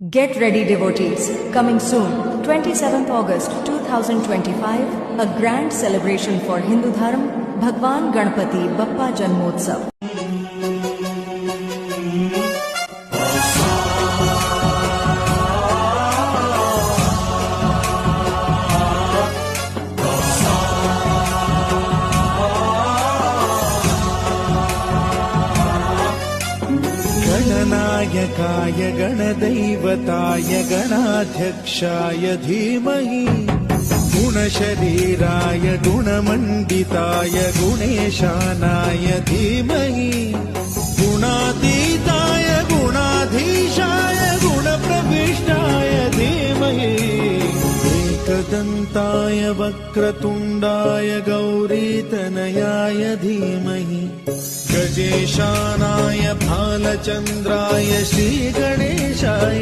Get ready, devotees. Coming soon, 27th August 2025, a grand celebration for Hindu Dharm, Bhagwan Ganpati Bappa Janmotsav. गणनायकाय गणदैवताय गणाध्यक्षाय धीमहि गुणशरीराय गुणमण्डिताय गुणेशानाय धीमहि गुणातीताय गुणाधीशाय गुणप्रविष्टाय धीमहि एकदन्ताय वक्रतुण्डाय गौरीतनयाय धीमहि गजेशानाय भालचन्द्राय श्रीगणेशाय